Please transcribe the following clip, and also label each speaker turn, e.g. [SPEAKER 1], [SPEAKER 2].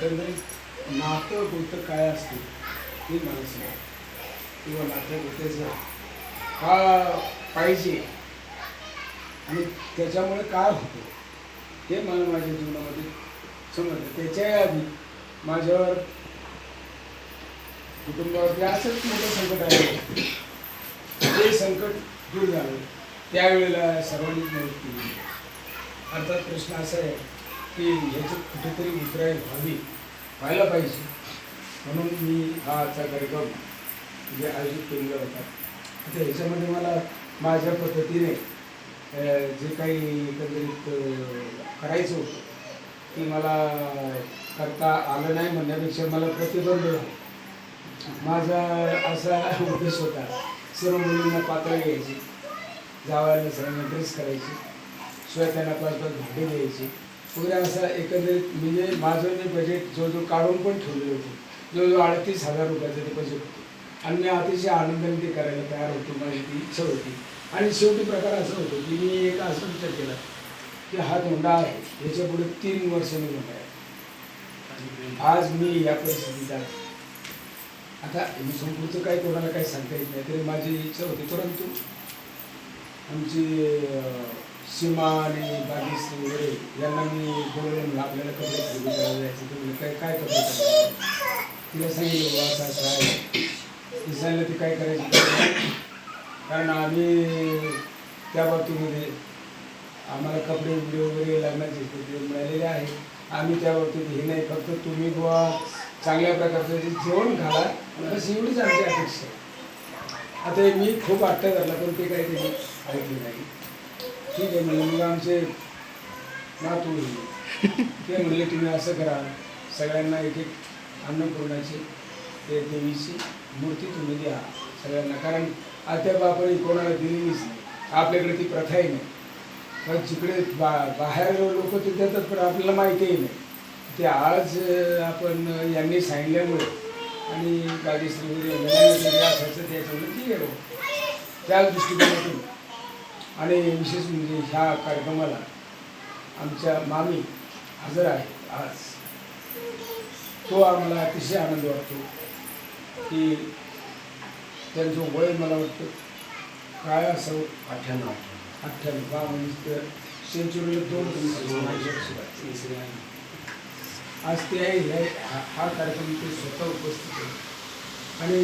[SPEAKER 1] एकंदरीत नातं गोतं काय असते ते मला सांगा, किंवा नातं गोत्याचं का पाहिजे आणि त्याच्यामुळे काय होतं हे मला माझ्या जीवनामध्ये समजलं. त्याच्या आधी माझ्यावर कुटुंबावरती असंच मोठं संकट आलं, ते संकट दूर झालं. त्यावेळेला सर्वांनीच मदत केली. अर्थात प्रश्न असा आहे की ह्याची कुठेतरी उतराई व्हायला पाहिजे, म्हणून मी हा आजचा कार्यक्रम म्हणजे आयोजित केलेला होता. आता ह्याच्यामध्ये मला माझ्या पद्धतीने जे काही एकंदरीत करायचं होतं ते मला करता आलं नाही म्हणण्यापेक्षा मला प्रतिबंध झाला. माझा असा उद्देश होता, सर्व मुलींना पातळी घ्यायची, जावयाला सगळ्यांना ड्रेस करायची, शिवाय त्यांना 5-5 भांडे द्यायची वगैरे. असा एकंदरीत म्हणजे माझं मी बजेट जो काढून पण ठेवलेलं होतं, जो 38,000 रुपयाचं ते बजेट होतं आणि मी अतिशय आनंदाने ते करायला तयार होतो. माझी ती इच्छा होती. आणि शेवटी प्रकार असं होतं की मी एक असा विचार केला की हा धोंडा आहे, याच्या पुढे 3 वर्ष मी धोंडा आहे. आज मी या परिस्थितीत आहे. आता संपूर्णचं काही कोणाला काही सांगता येत नाही, तरी माझी इच्छा होती. परंतु आमची सीमा आणि बागेश्री वगैरे यांना मी बोलवून आपल्याला कपडे खरेदी करायला जायचं. तुम्ही काय कपडे करायचे, तिला सांगितलं बुवा असं असं आहे. ती सांगितलं ती काय करायची, कारण आम्ही त्या बाबतीमध्ये आम्हाला कपडे वगैरे लग्नाचे मिळालेले आहे. आम्ही त्या बाबतीत हे नाही, फक्त तुम्ही बुवा चांगल्या प्रकारचं जे जेवण घाला, बस एवढीच आमची अपेक्षा आहे. आता मी खूप हट्ट धरला, पण ते काही त्यांनी ऐकले नाही. ठीक आहे म्हणलं. मग आमचे नातू ते म्हणले तुम्ही असं करा, सगळ्यांना एक अन्नपूर्णाची ते देवीची मूर्ती तुम्ही द्या सगळ्यांना, कारण अद्याप आपण कोणाला दिलेलीच नाही. आपल्याकडे ती प्रथाही नाही. पण जिकडे बाहेर लोक ते देतात, पण आपल्याला माहितीही नाही. ते आज आपण यांनी सांगितल्यामुळे आणि बागेश्री वगैरे असायचं त्याच्यामुळे ठीक आहे त्याच दृष्टिकोनातून. आणि विशेष म्हणजे ह्या कार्यक्रमाला आमच्या मामी हजर आहेत आज, तो आम्हाला अतिशय आनंद वाटतो की त्यांचं वय मला वाटतं काय असं 98 म्हणजे सेंचुरीला 2 आज ते आहे. हा कार्यक्रम ते स्वतः उपस्थित आहे. आणि